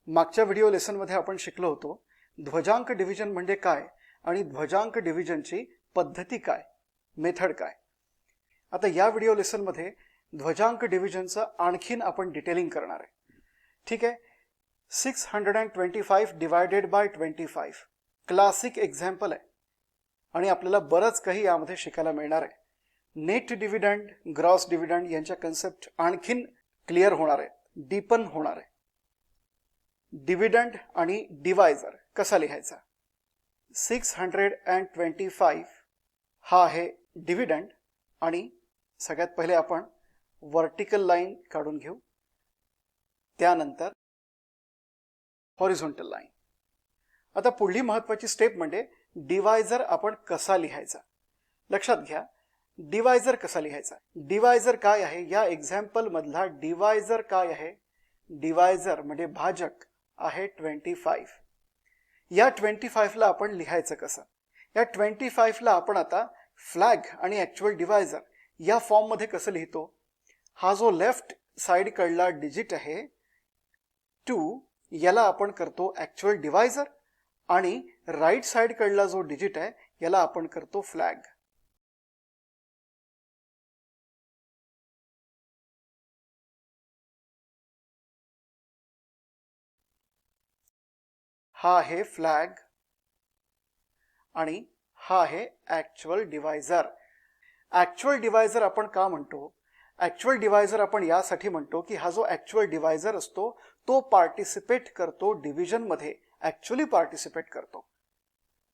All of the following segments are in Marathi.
मागच्या व्हिडिओ लेसनमध्ये आपण शिकलो होतो ध्वजांक डिव्हिजन म्हणजे काय आणि ध्वजांक डिव्हिजनची पद्धती काय, मेथड काय. आता या व्हिडिओ लेसनमध्ये ध्वजांक डिव्हिजनचं आणखीन आपण डिटेलिंग करणार आहे. ठीक आहे. 625 डिवायडेड बाय 25 क्लासिक एक्झाम्पल आहे आणि आपल्याला बरंच काही यामध्ये शिकायला मिळणार आहे. नेट डिव्हिडंड, ग्रॉस डिव्हिडंड यांच्या कन्सेप्ट आणखीन क्लिअर होणार आहे, डीपन होणार आहे. डिव्हिडंड आणि डिवायझर कसा लिहायचा. 625 हा आहे डिव्हिडंड आणि सगळ्यात पहिले आपण वर्टिकल लाईन काढून घेऊ, त्यानंतर हॉरिझॉन्टल लाईन. आता पुढली महत्वाची स्टेप म्हणजे डिवायझर आपण कसा लिहायचा. लक्षात घ्या, डिवायझर कसा लिहायचा. डिवायझर काय आहे, या एक्झाम्पल मधला डिवायझर काय आहे. डिवायझर म्हणजे भाजक आहे 25. या 25 ला आपण लिहायचं कसं. या 25 ला आपण आता फ्लॅग आणि ऍक्च्युअल डिवायझर या फॉर्म मध्ये कसं लिहितो. हा जो लेफ्ट साइड कडला डिजिट आहे 2 याला आपण करतो ऍक्च्युअल डिवायझर आणि राईट साइड कडला जो डिजिट आहे याला आपण करतो फ्लॅग. हा आहे फ्लॅग आणि हा आहे ऍक्च्युअल डिवायझर. ऍक्च्युअल डिवायझर आपण का म्हणतो. ऍक्च्युअल डिवायझर आपण यासाठी म्हणतो की हा जो ऍक्च्युअल डिवायझर असतो तो पार्टिसिपेट करतो डिव्हिजन मध्ये, ऍक्च्युअली पार्टिसिपेट करतो.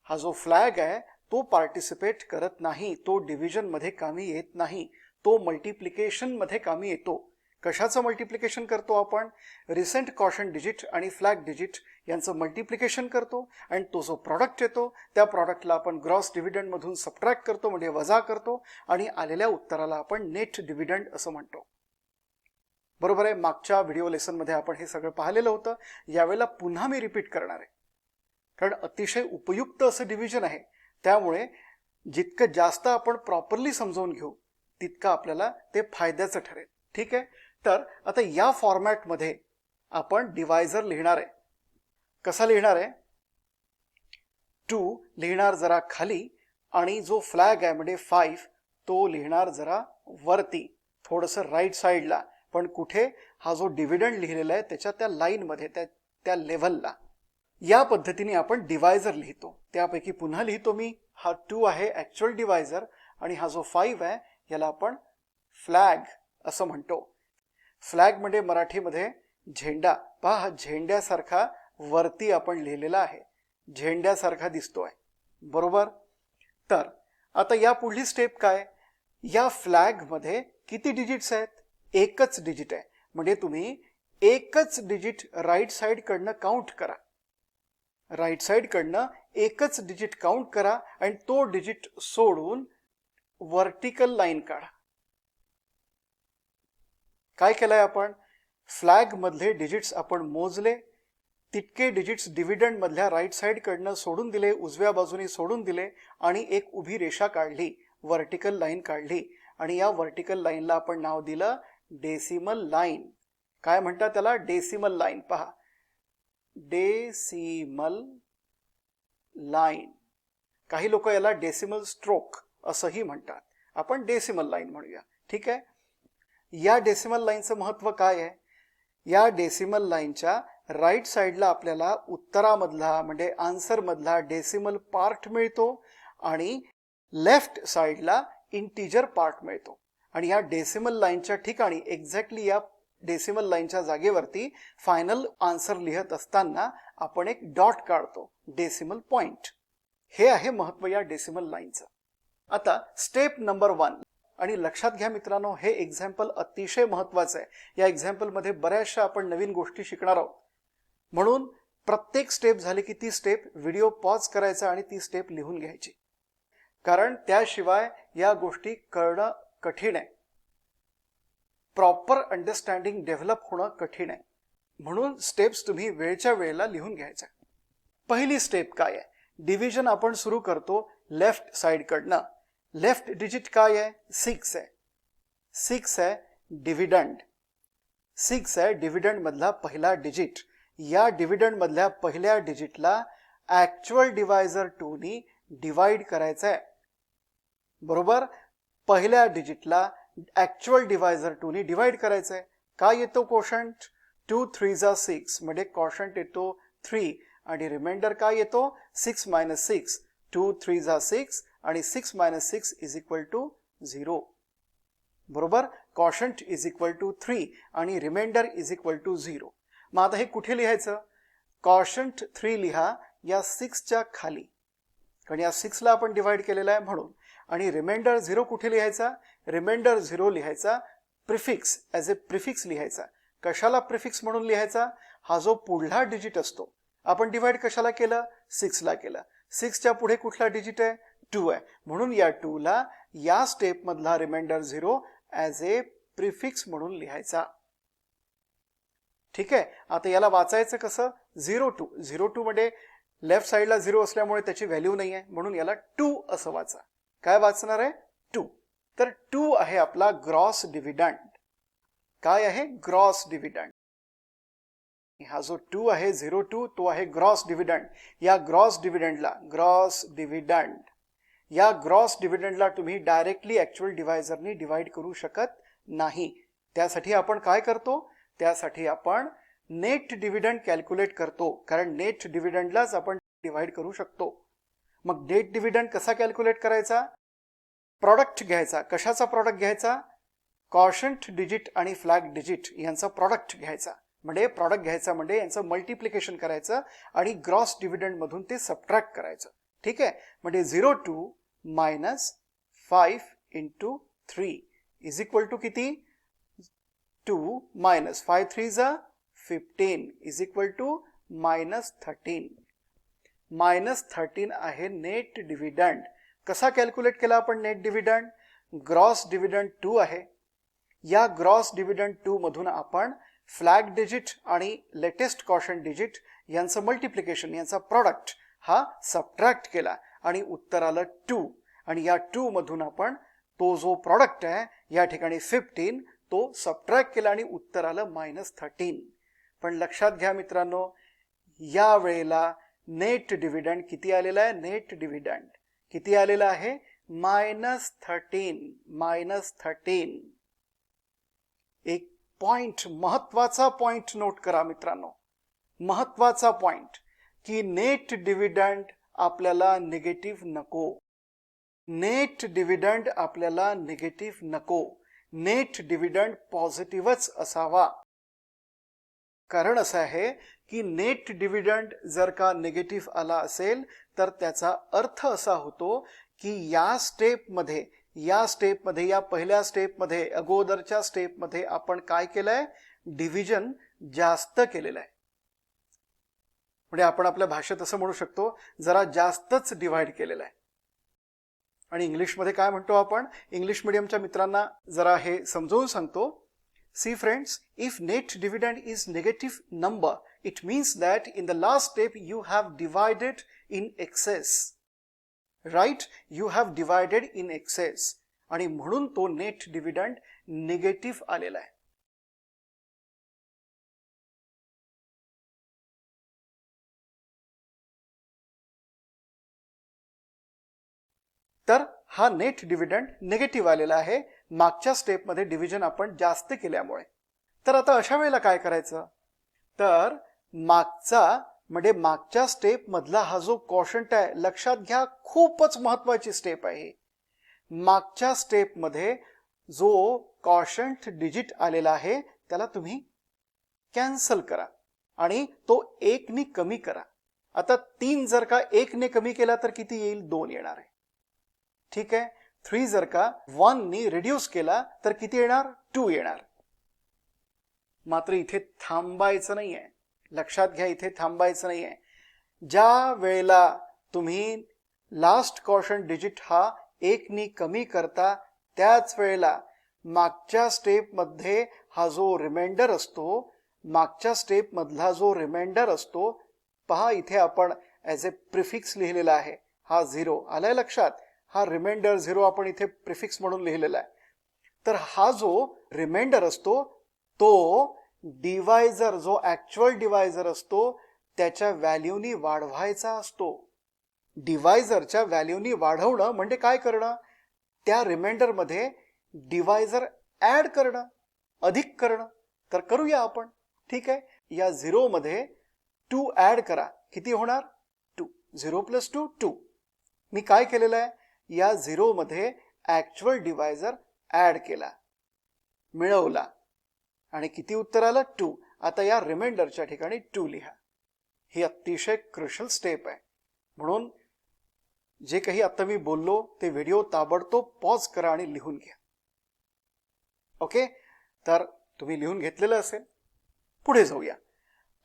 हा जो फ्लॅग आहे तो पार्टिसिपेट करत नाही, तो डिव्हिजन मध्ये कामी येत नाही, तो मल्टिप्लिकेशन मध्ये कामी येतो. कशाचं मल्टिप्लिकेशन करतो आपण. रिसेंट कॉशन डिजिट आणि फ्लॅग डिजिट यांचं मल्टिप्लिकेशन करतो आणि तो जो प्रॉडक्ट येतो त्या प्रॉडक्टला आपण ग्रॉस डिव्हिडंड मधून सबट्रॅक्ट करतो म्हणजे वजा करतो आणि आलेल्या उत्तराला आपण नेट डिव्हिडंड असं म्हणतो. बरोबर आहे. मागच्या व्हिडिओ लेसन मध्ये आपण हे सगळं पाहिलेलं होतं. यावेळेला पुन्हा मी रिपीट करणार आहे कारण अतिशय उपयुक्त असं डिव्हिजन आहे. त्यामुळे जितकं जास्त आपण प्रॉपरली समजावून घेऊ तितकं आपल्याला ते फायद्याचं ठरेल. ठीक आहे. तर आता या फॉर्मॅटमध्ये आपण डिवायझर लिहिणार आहे. कसा लिहिणार आहे. 2 लिहिणार जरा खाली आणि जो फ्लॅग आहे म्हणजे 5 तो लिहिणार जरा वरती थोडंसं राईट साईडला. पण कुठे. हा जो डिव्हिडंड लिहिलेला आहे त्याच्या त्या लाईन मध्ये, त्या लेव्हलला. या पद्धतीने आपण डिवायझर लिहितो. त्यापैकी पुन्हा लिहितो मी. हा 2 आहे ऍक्च्युअल डिवायझर आणि हा जो 5 आहे याला आपण फ्लॅग असं म्हणतो. फ्लॅग म्हणजे मराठीमध्ये झेंडा. पहा, हा झेंड्यासारखा वरती आपण लिहिलेला आहे, झेंड्यासारखा दिसतोय. बरोबर. तर आता या पुढली स्टेप काय. या फ्लॅग मध्ये किती डिजिट्स आहेत. एकच डिजिट आहे. म्हणजे तुम्ही एकच डिजिट राईट साइड कडनं काउंट करा. राईट साइड कडनं एकच डिजिट काउंट करा आणि तो डिजिट सोडून वर्टिकल लाईन काढा. काय केलंय आपण. फ्लॅग मधले डिजिट्स आपण मोजले, तितके डिजिट्स डिव्हिडंड मधल्या राईट साइड कडनं सोडून दिले, उजव्या बाजूने सोडून दिले आणि एक उभी रेषा काढली, वर्टिकल लाईन काढली आणि या वर्टिकल लाईनला आपण नाव दिलं डेसिमल लाईन. काय म्हणतात त्याला. Decimal line. पहा, डेसिमल लाईन. काही लोक याला डेसिमल स्ट्रोक असंही म्हणतात. आपण डेसिमल लाईन म्हणूया. ठीक आहे. या डेसिमल लाईनचं महत्व काय आहे. या डेसिमल लाईनच्या राईट साइडला आपल्याला उत्तरामधला म्हणजे आन्सर मधला डेसिमल पार्ट मिळतो आणि लेफ्ट साइडला इंटिजर पार्ट मिळतो. आणि या डेसिमल लाईनच्या ठिकाणी एक्झॅक्टली या डेसिमल लाईनच्या जागेवरती फायनल आन्सर लिहत असताना आपण एक डॉट काढतो, डेसिमल पॉइंट. हे आहे महत्व या डेसिमल लाईनचं. आता स्टेप नंबर 1. आणि लक्षात घ्या मित्रांनो, हे एक्झाम्पल अतिशय महत्वाचं आहे. या एक्झाम्पल मध्ये बऱ्याचशा आपण नवीन गोष्टी शिकणार आहोत. म्हणून प्रत्येक स्टेप झाली की ती स्टेप व्हिडिओ पॉज करायचा आणि ती स्टेप लिहून घ्यायची, कारण त्याशिवाय या गोष्टी कळणं कठीण आहे. प्रॉपर अंडरस्टँडिंग डेव्हलप होणं कठीण आहे. म्हणून स्टेप्स तुम्ही वेळच्या वेळेला लिहून घ्यायच्या. पहिली स्टेप काय आहे. डिव्हिजन आपण सुरू करतो लेफ्ट साइड कडनं. लेफ्ट डिजिट काय आहे. 6 आहे. 6 आहे डिव्हिडंड. 6 आहे डिव्हिडंड मधला पहिला डिजिट. या डिव्हिडंड मधल्या पहिल्या डिजिटला ऍक्च्युअल डिवायझर 2 नी डिवाइड करायचं आहे. बरोबर, पहिल्या डिजिटला ऍक्च्युअल डिवायझर 2 नी डिवाइड करायचं आहे. काय येतो कोशंट? 2 3 जा 6 म्हणजे कोशंट येतो 3 आणि रिमाइंडर काय येतो? 6 - 6. 2 3 जा 6 आणि 6 - 6 इज इक्वल टू 0. बरोबर, कोशंट इज इक्वल टू 3 आणि रिमाइंडर इज इक्वल टू 0. मग आता हे कुठे लिहायचं? कोशंट 3 लिहा या 6 च्या खाली, कारण या 6 ला आपण डिवाइड केलेला आहे म्हणून. आणि रिमाइंडर 0 कुठे लिहायचा? रिमाइंडर 0 लिहायचा प्रिफिक्स, ॲज ए प्रिफिक्स लिहायचा. कशाला प्रिफिक्स म्हणून लिहायचा? हा जो पुढला डिजिट असतो, आपण डिवाइड कशाला केलं? 6 ला केलं. 6 च्या पुढे कुठला डिजिट आहे? 2 आहे, म्हणून या 2 ला या स्टेप मधला रिमाइंडर 0 ॲज ए प्रिफिक्स म्हणून लिहायचा. ठीक आहे. आता याला वाचायचं कसं? 02. 02 मध्ये लेफ्ट साइडला 0 असल्यामुळे त्याची व्हॅल्यू नाही आहे, म्हणून याला 2 असं वाचा. काय वाचणार आहे? 2. तर 2 आहे आपला ग्रॉस डिव्हिडंड. काय आहे? Gross dividend. हा जो 2 आहे 02 तो आहे ग्रॉस डिव्हिडंड. या ग्रॉस डिव्हिडंडला तुम्ही डायरेक्टली ऍक्च्युअल डिवायझरनी डिवाइड करू शकत नाही. त्यासाठी आपण काय करतो? त्यासाठी आपण नेट डिव्हिडंड कॅल्क्युलेट करतो, कारण नेट डिव्हिडंडलाच आपण डिवाइड करू शकतो. मग नेट डिव्हिडंड कसा कॅल्क्युलेट करायचा? प्रॉडक्ट घ्यायचा. कशाचा प्रॉडक्ट घ्यायचा? कोशंट डिजिट आणि फ्लॅग डिजिट यांचा प्रॉडक्ट घ्यायचा. म्हणजे प्रॉडक्ट घ्यायचा म्हणजे यांचं मल्टिप्लिकेशन करायचं आणि ग्रॉस डिव्हिडंड मधून ते सबट्रॅक्ट करायचं. ठीक आहे. म्हणजे 02 - 5 × 3 इज इक्वल टू किती? 2 - 5 3 जा 15 इज इक्वल टू -13. -13 आहे नेट डिव्हिडंड. कसा कॅल्क्युलेट केला आपण नेट डिव्हिडंड? ग्रॉस डिव्हिडंड 2 आहे. या ग्रॉस डिव्हिडंड 2 मधून आपण फ्लॅग डिजिट आणि लेटेस्ट कोशंट डिजिट यांचं मल्टिप्लिकेशन, यांचा प्रॉडक्ट हा सबट्रॅक्ट केला आणि उत्तर आलं 2. आणि या 2 मधून आपण तो जो प्रॉडक्ट आहे या ठिकाणी 15 तो सबट्रॅक्ट केला आणि उत्तर आलं -13. पण लक्षात घ्या मित्रांनो, या वेळेला नेट डिव्हिडंड किती आलेला आहे? नेट डिव्हिडंड किती आलेला आहे? -13. एक पॉइंट, महत्वाचा पॉइंट नोट करा मित्रांनो, महत्वाचा पॉइंट, की नेट डिव्हिडंड आपल्याला निगेटिव्ह नको. नेट डिव्हिडंड आपल्याला निगेटिव्ह नको. नेट डिव्हिडंड पॉझिटिव्हच असावा. कारण असं आहे की नेट डिव्हिडंड जर का निगेटिव्ह आला असेल तर त्याचा अर्थ असा होतो की या स्टेपमध्ये, या पहिल्या स्टेपमध्ये, अगोदरच्या स्टेपमध्ये आपण काय केलंय? डिव्हिजन जास्त केलेलं आहे. म्हणजे आपण आपल्या भाषेत असं म्हणू शकतो, जरा जास्तच डिव्हाइड केलेलं आहे. आणि इंग्लिशमध्ये काय म्हणतो आपण? इंग्लिश मीडियमच्या मित्रांना जरा हे समजावून सांगतो. See friends, if net dividend is negative number, it means that in the last step you have divided in excess. Right? You have divided in excess. आणि म्हणून तो नेट डिव्हिडंड निगेटिव्ह आलेला आहे. तर हा नेट डिव्हिडंड निगेटिव्ह आलेला आहे मागच्या स्टेपमध्ये डिव्हिजन आपण जास्त केल्यामुळे. तर आता अशा वेळेला काय करायचं? तर मागच्या स्टेप मधला हा जो कोशंट आहे, लक्षात घ्या, खूपच महत्वाची स्टेप आहे. मागच्या स्टेप मध्ये जो कोशंट डिजिट आलेला आहे त्याला तुम्ही कॅन्सल करा आणि तो 1 ने कमी करा. आता 3 जर का 1 ने कमी केला तर किती येईल? 2 येणार आहे. ठीक आहे. 3 जर का 1 ने रिड्यूस केला तर किती येणार? 2 येणार. मात्र इथे थांबायचं नाहीये. लक्षात घ्या, इथे थांबायचं नाहीये. ज्या वेळेला तुम्ही लास्ट कोशंट डिजिट हा 1 ने कमी करता त्याच वेळेला मागच्या स्टेप मध्ये हा जो रिमाइंडर असतो, मागच्या स्टेप मधला जो रिमाइंडर असतो, पहा इथे आपण ॲज ए प्रिफिक्स लिहिलेला आहे. हा 0 आलाय लक्षात. हा रिमाइंडर 0 आपण इथे प्रिफिक्स म्हणून लिहिलेला आहे. तर हा जो रिमाइंडर असतो तो डिवायझर जो ऍक्च्युअल डिवायझर असतो त्याच्या व्हॅल्यूनी वाढवायचा असतो. डिवायझरच्या व्हॅल्यूनी वाढवणं म्हणजे काय करणं, त्या रिमाइंडरमध्ये डिवायझर ऍड करणं, अधिक करणं. तर करूया आपण. ठीक आहे, या 0 मध्ये 2 ऍड करा. किती होणार? 2. 0 + 2 2. मी काय केलेलं आहे, या 0 मध्ये ऍक्च्युअल डिवायझर ऍड केला, मिळवला आणि किती उत्तर आलं? 2. आता या रिमाइंडरच्या ठिकाणी 2 लिहा. ही अतिशय क्रुशियल स्टेप आहे. म्हणून जे काही आता मी बोललो ते व्हिडिओ ताबडतोब पॉज करा आणि लिहून घ्या. ओके, तर तुम्ही लिहून घेतलेलं असेल. पुढे जाऊया.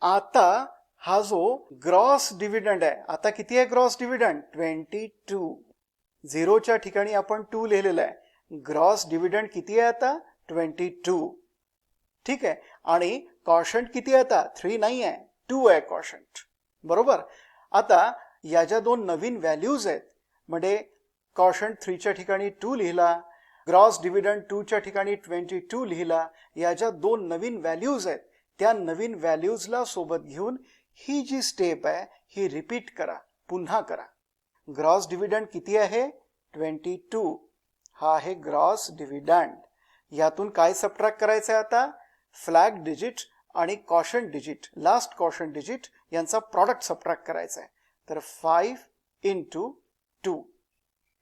आता हा जो ग्रॉस डिव्हिडंड आहे, आता किती आहे ग्रॉस डिव्हिडंड? 22. 0च्या ठिकाणी आपण 2 लिहिलेलं आहे. ग्रॉस डिव्हिडंड किती आहे आता? 22. ठीक आहे, आणि कॉशंट किती आहे आता? 3 नाही आहे, 2 आहे कॉशंट. बरोबर. आता या ज्या दोन नवीन व्हॅल्यूज आहेत, म्हणजे कॉशंट 3च्या ठिकाणी 2 लिहिला, ग्रॉस डिव्हिडंड 2च्या ठिकाणी 22 लिहिला. या ज्या दोन नवीन व्हॅल्यूज आहेत त्या नवीन व्हॅल्यूजला सोबत घेऊन ही जी स्टेप आहे ही रिपीट करा, पुन्हा करा. ग्रॉस डिव्हिडंड किती आहे? 22. हा आहे ग्रॉस डिव्हिडंड. यातून काय सबट्रॅक्ट करायचं आहे आता? फ्लॅग डिजिट आणि quotient digit, last quotient digit यांचा प्रॉडक्ट सबट्रॅक्ट करायचा आहे. तर 5 × 2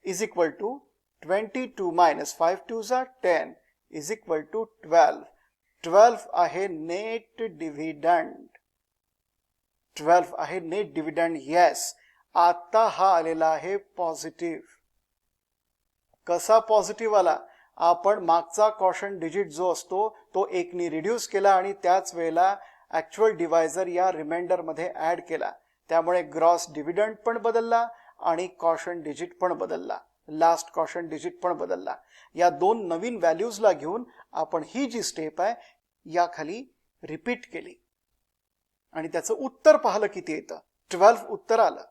is equal to 22 - 5 2s 10 is equal to 12. 12 आहे नेट डिव्हिडंड. 12 आहे नेट डिव्हिडंड. येस, आता हा आलेला आहे पॉझिटिव्ह. कसा पॉझिटिव्ह आला? आपण मागचा कॉशंट डिजिट जो असतो तो 1 ने रिड्यूस केला आणि त्याच वेळेला ऍक्च्युअल डिवायझर या रिमाइंडर मध्ये ऍड केला. त्यामुळे ग्रॉस डिव्हिडंड पण बदलला आणि कॉशंट डिजिट पण बदलला, लास्ट कॉशंट डिजिट पण बदलला. या दोन नवीन व्हॅल्यूजला घेऊन आपण ही जी स्टेप आहे या खाली रिपीट केली आणि त्याचं उत्तर पाहिलं किती येतं. 12 उत्तर आलं,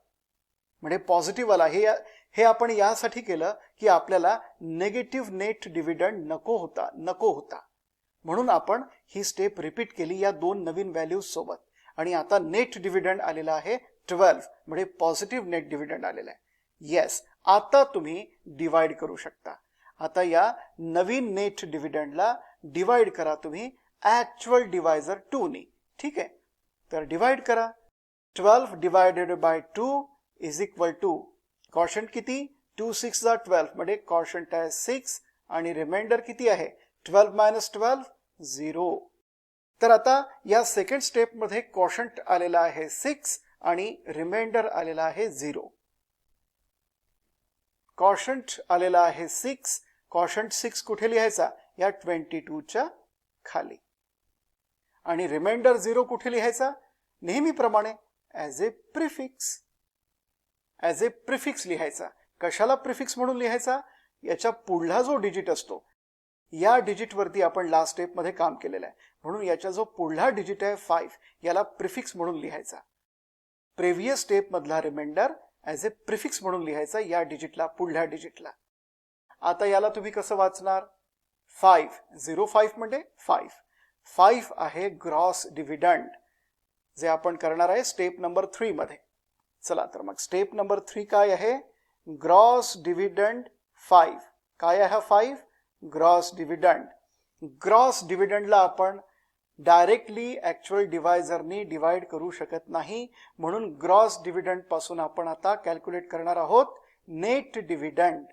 म्हणजे पॉझिटिव्ह आला. हे आपण यासाठी केलं की आपल्याला नेगेटिव्ह नेट डिव्हिडंड नको होता. म्हणून आपण ही स्टेप रिपीट केली या दोन नवीन व्हॅल्यूज सोबत. आणि आता नेट डिव्हिडंड आलेला आहे 12, म्हणजे पॉझिटिव्ह नेट डिव्हिडंड आलेला आहे. येस, आता तुम्ही डिवाइड करू शकता. आता या नवीन नेट डिव्हिडंडला डिवाइड करा तुम्ही ऍक्च्युअल डिवायझर 2 ने. ठीक आहे, तर डिवाइड करा. 12 divided by 2 is equal to quotient किती? 2 6 12, म्हणजे कॉशंट आहे 6 आणि रिमाइंडर किती आहे? 12 - 12 0. तर आता या सेकंड स्टेप मध्ये कॉशंट आलेला आहे 6 आणि रिमाइंडर आलेला आहे 0. कॉशंट आलेला आहे 6. कॉशंट 6 कुठे लिहायचा? या 22च्या खाली. आणि रिमाइंडर 0 कुठे लिहायचा? नेहमीप्रमाणे ॲज ए प्रिफिक्स. ॲज ए प्रिफिक्स लिहायचा. कशाला प्रिफिक्स म्हणून लिहायचा? याच्या पुढला जो डिजिट असतो, या डिजिट वरती आपण लास्ट स्टेप मध्ये काम केलेलं आहे, म्हणून याचा जो पुढला डिजिट आहे 5 याला प्रिफिक्स म्हणून लिहायचा. प्रिव्हियस स्टेप मधला रिमाइंडर ॲज ए प्रिफिक्स म्हणून लिहायचा या डिजिटला, पुढल्या डिजिटला. आता याला तुम्ही कसं वाचणार? 5 0 5 म्हणजे 5. 5 आहे ग्रॉस डिव्हिडंड, जे आपण करणार आहे स्टेप नंबर 3 मध्ये. चला तर मग स्टेप नंबर 3 काय आहे? Gross dividend 5. काय आहे 5? Gross dividend. ग्रॉस डिव्हिडंडला आपण डायरेक्टली ऍक्च्युअल डिवायझरनी डिवाइड करू शकत नाही, म्हणून ग्रॉस डिव्हिडंड पासून आपण आता कॅल्क्युलेट करणार आहोत नेट डिव्हिडंड.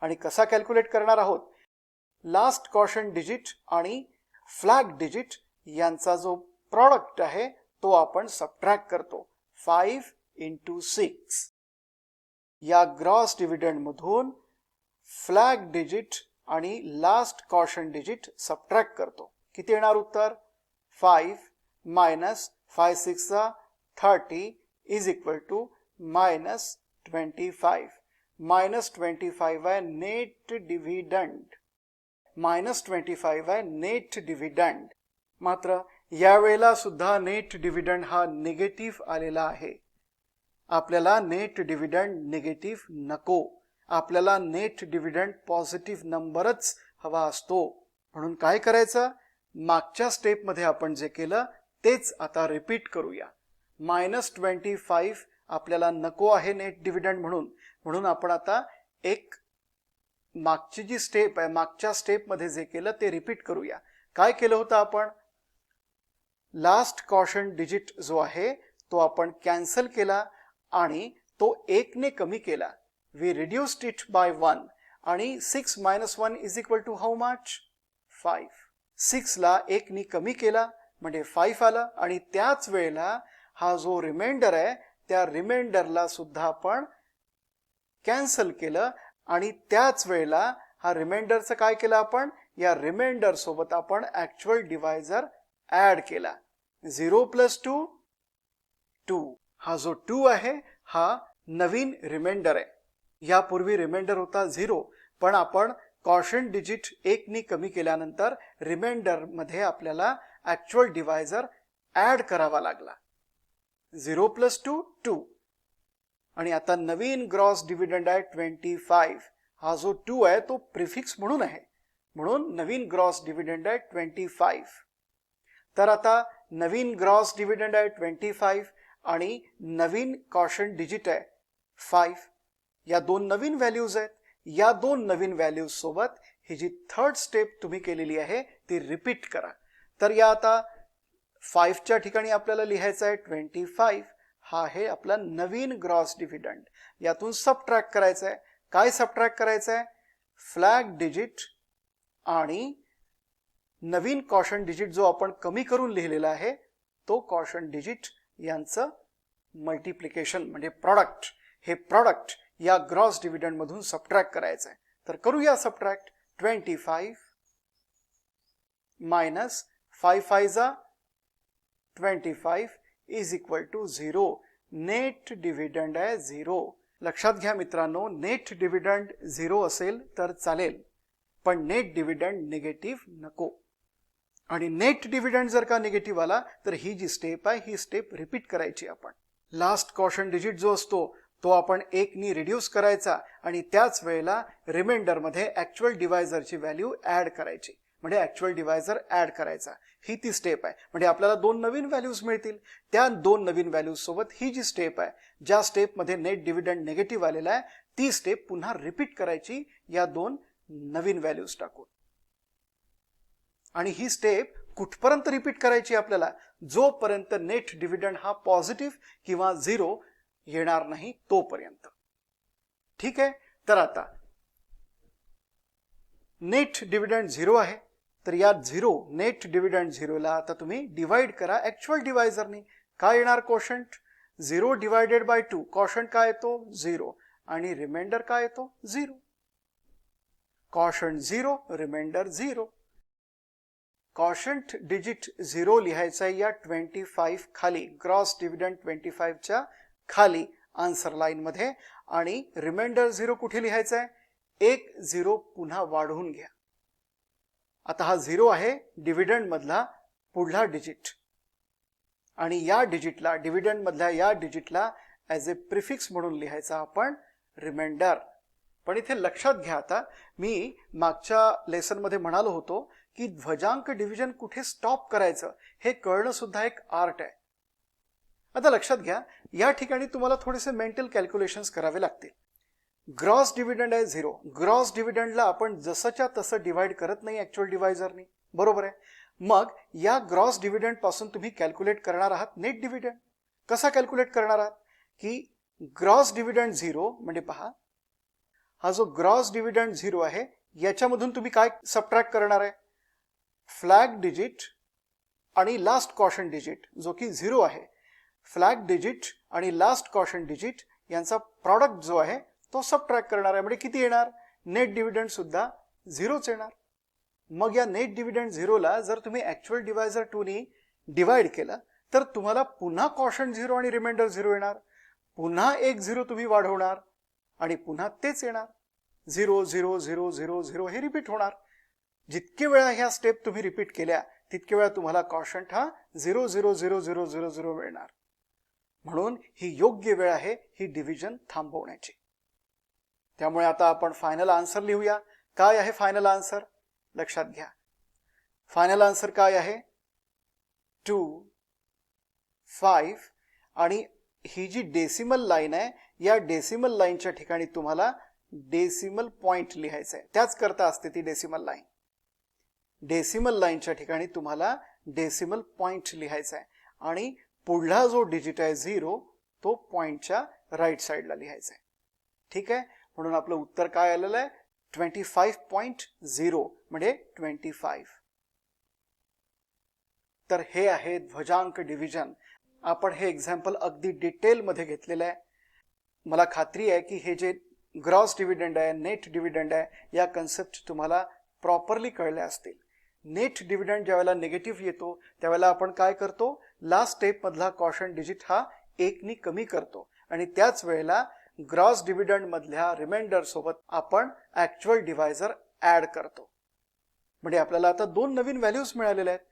आणि कसा कॅल्क्युलेट करणार आहोत? लास्ट कॉशंट डिजिट आणि फ्लॅग डिजिट यांचा जो प्रॉडक्ट आहे तो आपण सबट्रॅक्ट करतो. 5 × 6. या ग्रॉस डिव्हिडंड मधून फ्लॅग डिजिट आणि लास्ट कॉशंट डिजिट सबट्रॅक्ट करतो. किती येणार उत्तर? 5 - 5 6 30 इज इक्वल टू -25. -25 आहे नेट डिव्हिडंड. -25 आहे नेट डिव्हिडंड. मात्र यावेळेला सुद्धा नेट डिव्हिडंड हा निगेटिव्ह आलेला आहे. आपल्याला नेट डिव्हिडंड निगेटिव्ह नको. आपल्याला नेट डिव्हिडंड पॉझिटिव्ह नंबरच हवा असतो. म्हणून काय करायचं? मागच्या स्टेपमध्ये आपण जे केलं तेच आता रिपीट करूया. -25 आपल्याला नको आहे नेट डिव्हिडंड म्हणून आपण आता एक मागची जी स्टेप आहे मागच्या स्टेपमध्ये जे केलं ते रिपीट करूया. काय केलं होतं आपण? लास्ट कॉशन डिजिट जो आहे तो आपण कॅन्सल केला आणि तो 1 ने कमी केला. वी रिड्यूस्ड इट बाय 1 आणि 6 - 1 = हाऊ मच? 5. 6 ला 1 ने कमी केला म्हणजे 5 आला आणि त्याच वेळेला हा जो रिमाइंडर आहे त्या रिमाइंडरला सुद्धा आपण कॅन्सल केलं आणि त्याच वेळेला हा रिमाइंडरचं काय केलं आपण? या रिमाइंडर सोबत आपण ऍक्च्युअल डिवायझर ऍड केला. 0 + 2 2. हा जो 2 आहे हा नवीन रिमाइंडर आहे. यापूर्वी रिमाइंडर होता 0 पण आपण कॉशन डिजिट 1 ने कमी केल्यानंतर रिमाइंडर मध्ये आपल्याला ऍक्च्युअल डिवायझर ऍड करावा लागला. 0 + 2 2 आणि आता नवीन ग्रॉस डिव्हिडंड आहे 25. हा जो 2 आहे तो प्रिफिक्स म्हणून आहे म्हणून नवीन ग्रॉस डिव्हिडंड आहे 25. तर आता नवीन ग्रॉस डिव्हिडंड आहे 25 आणि नवीन कॉशन डिजिट आहे 5. या दोन नवीन व्हॅल्यूज आहेत. या दोन नवीन व्हॅल्यूज सोबत ही जी थर्ड स्टेप तुम्ही केलेली आहे ती रिपीट करा. तर या आता 5 च्या ठिकाणी आपल्याला लिहायचं आहे 25. हा आहे आपला नवीन ग्रॉस डिव्हिडंड. यातून सबट्रॅक्ट करायचं आहे. काय सबट्रॅक्ट करायचं आहे? फ्लॅग डिजिट आणि नवीन कॉशन डिजिट जो आपण कमी करून लिहिलेला आहे तो कॉशन डिजिट यांचं मल्टिप्लिकेशन म्हणजे प्रॉडक्ट. हे प्रॉडक्ट या ग्रॉस डिव्हिडंड मधून सबट्रॅक्ट करायचं आहे. तर करूया सबट्रॅक्ट. 25 मायनस 5 5 25 = 0. नेट डिव्हिडंड आहे 0. लक्षात घ्या मित्रांनो, नेट डिव्हिडंड 0 असेल तर चालेल पण नेट डिव्हिडंड निगेटिव्ह नको. आणि नेट डिव्हिडंड जर का निगेटिव्ह आला तर ही जी स्टेप आहे ही स्टेप रिपीट करायची आपण. लास्ट कॉशन डिजिट जो असतो तो आपण 1 ने रिड्यूस करायचा आणि त्याच वेळेला रिमाइंडर मध्ये ऍक्च्युअल डिवायझरची व्हॅल्यू ऍड करायची म्हणजे ऍक्च्युअल डिवायझर ऍड करायचा. ही ती स्टेप आहे म्हणजे आपल्याला दोन नवीन व्हॅल्यूज मिळतील. त्या दोन नवीन व्हॅल्यूज सोबत ही जी स्टेप आहे ज्या स्टेप मध्ये नेट डिव्हिडंड निगेटिव्ह आलेला आहे ती स्टेप पुन्हा रिपीट करायची या दोन नवीन व्हॅल्यूज टाकून. आणि ही स्टेप कुठपर्यंत रिपीट करायची आपल्याला? जोपर्यंत नेट डिव्हिडंड हा पॉझिटिव्ह किंवा 0 येणार नाही तोपर्यंत. ठीक आहे. तर आता नेट डिव्हिडंड 0 आहे तर या 0 नेट डिव्हिडंड 0 ला आता तुम्ही डिवाइड करा ऍक्च्युअल डिवायझरनी. काय येणार? Quotient 0 divided by 2. कोशंट काय येतो? 0 आणि रिमाइंडर काय येतो? 0. Quotient 0 reminder 0. कॉशंट डिजिट 0 लिहायचा या 25 खाली ग्रॉस डिव्हिडंड 25 च्या खाली आन्सर लाईन मध्ये आणि रिमाइंडर 0 कुठे लिहायचा आहे? 1 0 पुन्हा वाढवून घ्या. आता हा 0 आहे डिव्हिडंड मधला पुढला डिजिट आणि या डिजिटला डिव्हिडंड मधल्या या डिजिटला ॲज ए प्रिफिक्स म्हणून लिहायचा आपण रिमाइंडर. पण इथे लक्षात घ्या, आता मी मागच्या लेसन मध्ये म्हणालो होतो की ध्वजांक डिव्हिजन कुठे स्टॉप करायचं हे कळणं सुद्धा एक आर्ट आहे. आता लक्षात घ्या, या ठिकाणी तुम्हाला थोडेसे मेंटल कॅल्क्युलेशन्स करावे लागतील. ग्रॉस डिव्हिडंड आहे 0. ग्रॉस डिव्हिडंडला आपण जसंच्या तसं डिवाइड करत नाही ऍक्च्युअल डिवायझरनी, बरोबर आहे. मग या ग्रॉस डिव्हिडंड पासून तुम्ही कॅल्क्युलेट करणार आहात नेट डिव्हिडंड. कसा कॅल्क्युलेट करणार आहात की ग्रॉस डिव्हिडंड 0 म्हणजे पहा हा जो ग्रॉस डिव्हिडंड 0 आहे याच्यामधून तुम्ही काय सबट्रॅक्ट करणार आहे? फ्लॅग डिजिट आणि लास्ट कॉशन डिजिट जो की 0 आहे. फ्लॅग डिजिट आणि लास्ट कॉशन डिजिट यांचा प्रॉडक्ट जो आहे तो सबट्रॅक्ट करणार आहे. म्हणजे किती येणार? नेट डिव्हिडंड सुद्धा 0च येणार. मग या नेट डिव्हिडंड 0 ला जर तुम्ही ऍक्च्युअल डिवायझर 2 ने डिवाइड केलं तर तुम्हाला पुन्हा कॉशन 0 आणि रिमाइंडर 0 येणार. पुन्हा एक 0 तुम्ही वाढवणार आणि पुन्हा तेच येणार. 0 0 0 0 0 हे रिपीट होणार. जितके वेळा ह्या स्टेप तुम्ही रिपीट केल्या तितके वेळा तुम्हाला कॉशंट हा 0 0 0 0 0 0 मिळणार. म्हणून ही योग्य वेळ आहे ही डिव्हिजन थांबवण्याची. त्यामुळे आता आपण फायनल आन्सर लिहूया. काय आहे फायनल आन्सर? लक्षात घ्या, फायनल आन्सर काय आहे? 2, 5 आणि ही जी डेसिमल लाईन आहे या डेसिमल लाईनच्या ठिकाणी तुम्हाला डेसिमल पॉइंट लिहायचं आहे. त्याच करता असते ती डेसिमल लाईन. डेसिमल लाईनच्या ठिकाणी तुम्हाला डेसिमल पॉइंट लिहायचा आहे आणि पुढला जो डिजिट आहे 0 तो पॉइंटच्या राईट साईडला लिहायचा आहे. ठीक आहे, म्हणून आपलं उत्तर काय आलेलं आहे? 25.0 म्हणजे 25. तर हे आहे ध्वजांक डिव्हिजन. आपण हे एक्झाम्पल अगदी डिटेलमध्ये घेतलेलं आहे. मला खात्री आहे की हे जे ग्रॉस डिव्हिडंड आहे, नेट डिव्हिडंड आहे, या कन्सेप्ट तुम्हाला प्रॉपरली कळल्या असतील. नेट डिव्हिडंड ज्यावेळेला निगेटिव्ह येतो त्यावेळेला आपण काय करतो? लास्ट स्टेप मधला कॉशन डिजिट हा 1 नी कमी करतो आणि त्याच वेळेला ग्रॉस डिव्हिडंड मधल्या रिमाइंडर सोबत आपण ऍक्च्युअल डिव्हायझर ऍड करतो. म्हणजे आपल्याला आता 2 नवीन व्हॅल्यूज मिळालेल्या आहेत.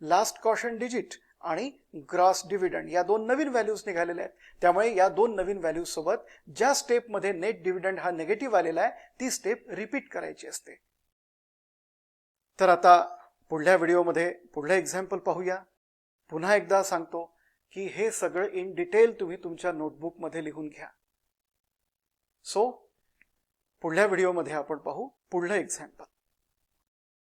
लास्ट कॉशन डिजिट आणि ग्रॉस डिव्हिडंड या 2 नवीन व्हॅल्यूज निघालेल्या आहेत. त्यामुळे या 2 नवीन व्हॅल्यूज सोबत ज्या स्टेपमध्ये नेट डिव्हिडंड हा निगेटिव्ह आलेला आहे ती स्टेप रिपीट करायची असते. तर आता पुढल्या व्हिडिओमध्ये पुढलं एक्झाम्पल पाहूया. पुन्हा एकदा सांगतो की हे सगळं इन डिटेल तुम्ही तुमच्या नोटबुकमध्ये लिहून घ्या. सो पुढल्या व्हिडिओमध्ये आपण पाहू पुढलं एक्झाम्पल.